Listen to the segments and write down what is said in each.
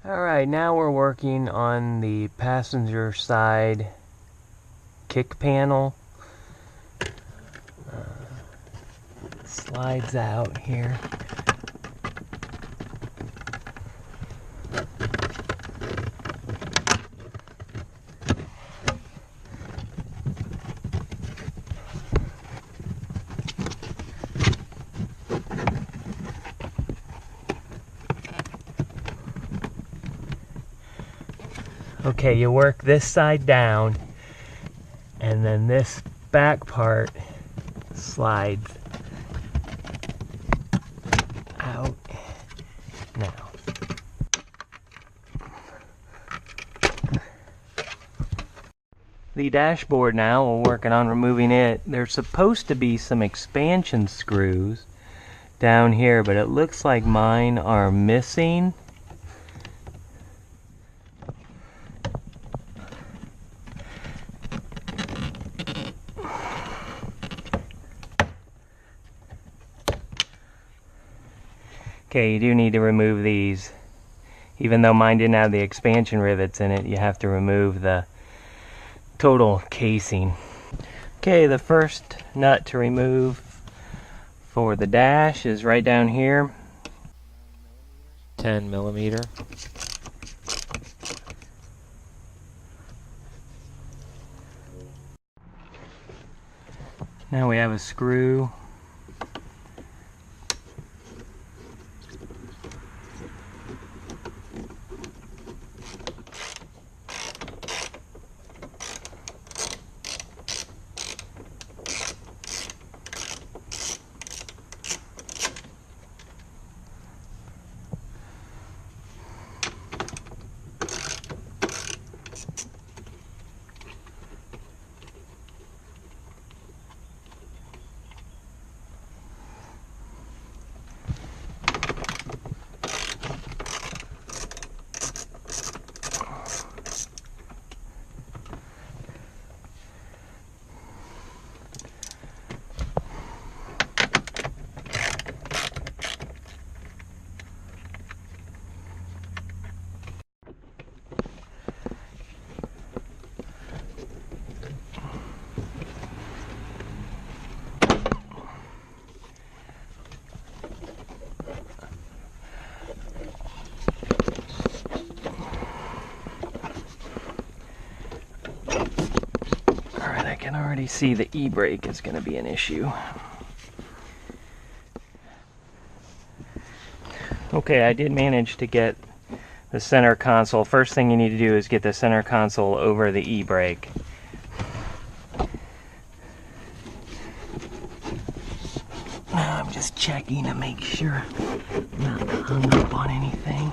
Alright, now we're working on the passenger side kick panel. Slides out here. Okay, you work this side down, and then this back part slides out now. The dashboard now, we're working on removing it. There's supposed to be some expansion screws down here, but it looks like mine are missing. Okay, you do need to remove these. Even though mine didn't have the expansion rivets in it, you have to remove the total casing. Okay, the first nut to remove for the dash is right down here. 10 millimeter. Now we have a screw. I can already see the e-brake is going to be an issue. Okay, I did manage to get the center console. First thing you need to do is get the center console over the e-brake. I'm just checking to make sure I'm not hung up on anything.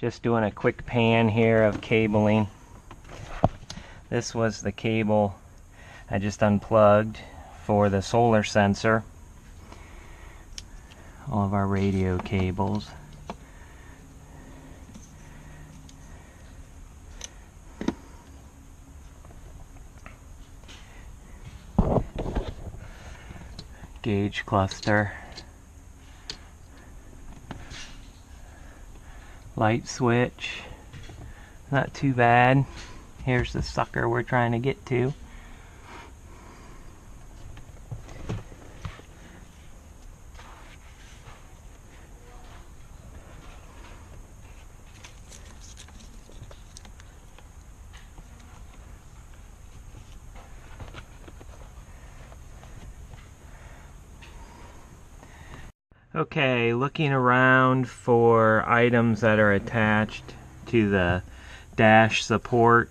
Just doing a quick pan here of cabling. This was the cable I just unplugged for the solar sensor. All of our radio cables. Gauge cluster. Light switch, not too bad. Here's the sucker we're trying to get to. Okay, looking around for items that are attached to the dash support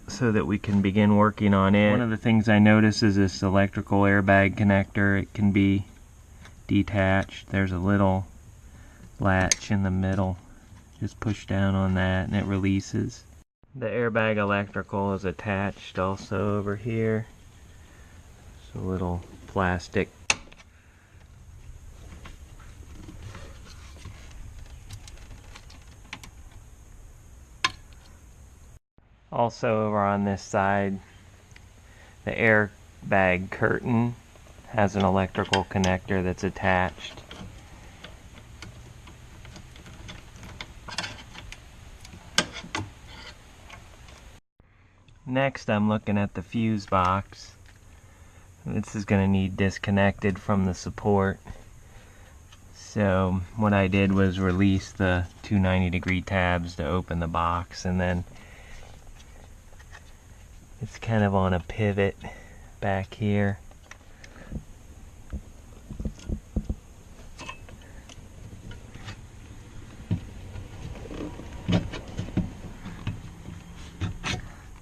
so that we can begin working on it. One of the things I noticed is this electrical airbag connector. It can be detached. There's a little latch in the middle. Just push down on that and it releases. The airbag electrical is attached also over here. It's a little plastic. Also over on this side, the airbag curtain has an electrical connector that's attached. Next, I'm looking at the fuse box. This is going to need disconnected from the support. So what I did was release the two 90-degree tabs to open the box, and then it's kind of on a pivot back here.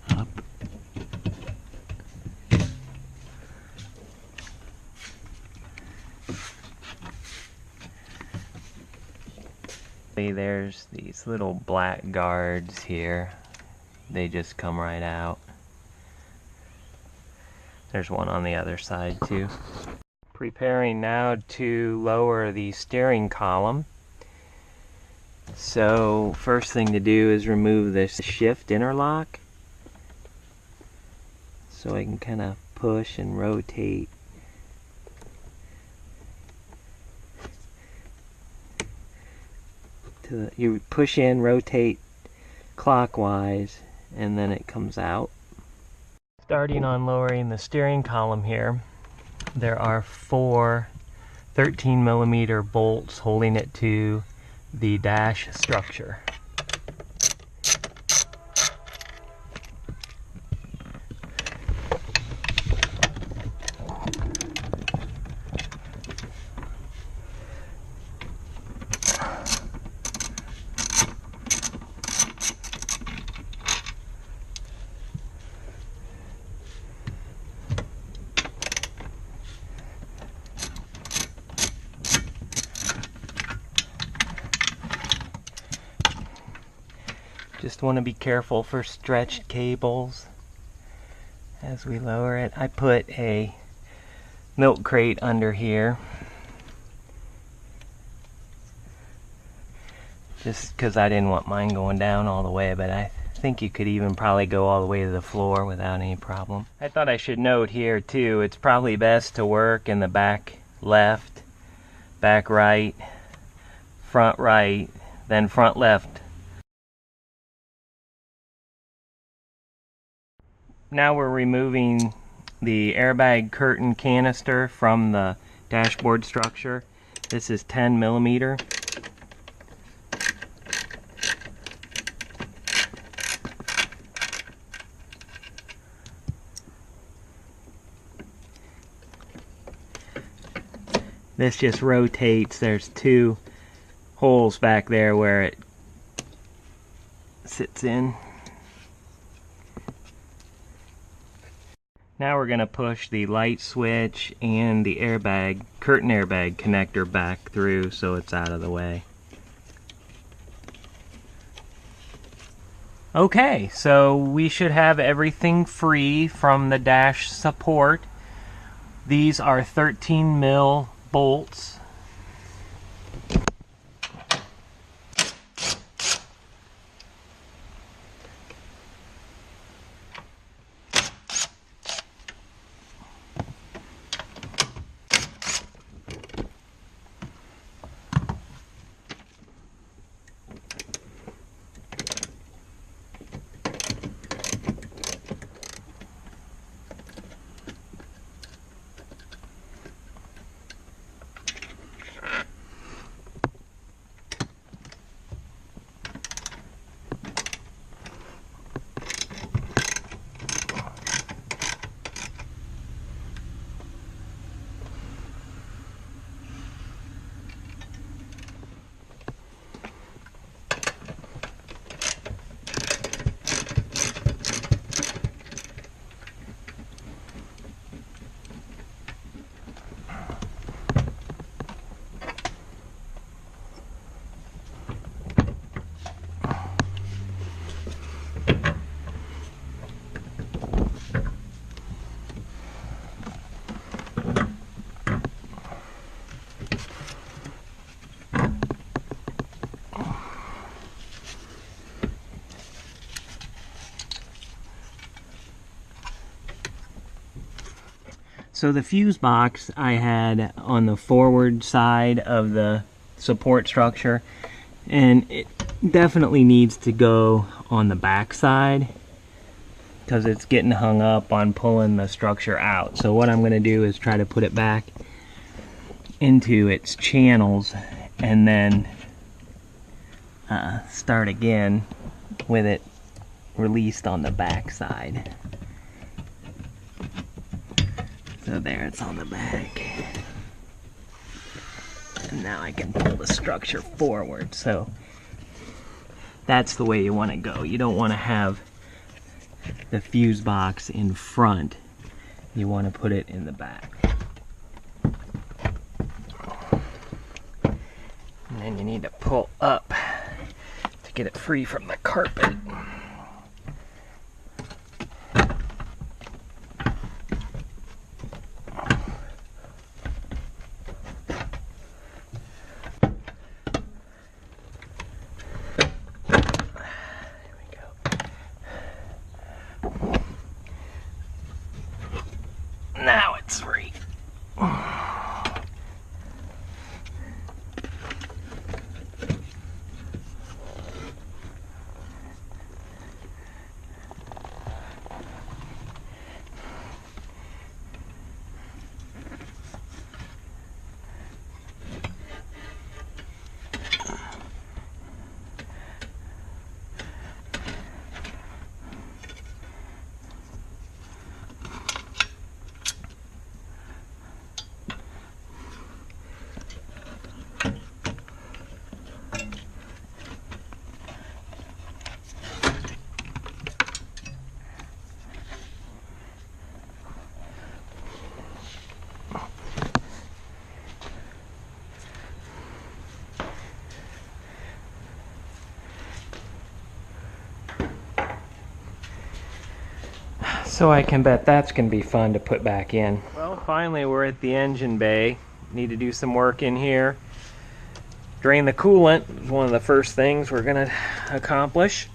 Up. There's these little black guards here. They just come right out. There's one on the other side too. Preparing now to lower the steering column. So first thing to do is remove this shift interlock. So I can kind of push and rotate. You push in, rotate clockwise, and then it comes out. Starting on lowering the steering column here, there are 4 13mm bolts holding it to the dash structure. Just want to be careful for stretched cables as we lower it. I put a milk crate under here just because I didn't want mine going down all the way, but I think you could even probably go all the way to the floor without any problem. I thought I should note here too, it's probably best to work in the back left, back right, then front left. Now we're removing the airbag curtain canister from the dashboard structure. This is 10mm. This just rotates. There's 2 holes back there where it sits in. Now we're going to push the light switch and the airbag, curtain airbag connector back through so it's out of the way. Okay, so we should have everything free from the dash support. These are 13mm bolts. So the fuse box I had on the forward side of the support structure, and it definitely needs to go on the back side because it's getting hung up on pulling the structure out. So what I'm going to do is try to put it back into its channels and then start again with it released on the back side. So there, it's on the back. And now I can pull the structure forward. So that's the way you want to go. You don't want to have the fuse box in front. You want to put it in the back. And then you need to pull up to get it free from the carpet. Now it's free. So I can bet that's going to be fun to put back in. Well, finally we're at the engine bay. Need to do some work in here. Drain the coolant is one of the first things we're going to accomplish.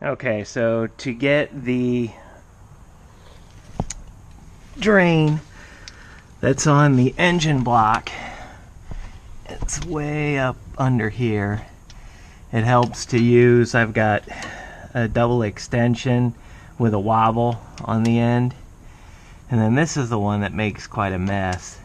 Okay, so to get the drain that's on the engine block, it's way up under here. It helps to use, I've got a double extension with a wobble on the end, and then this is the one that makes quite a mess.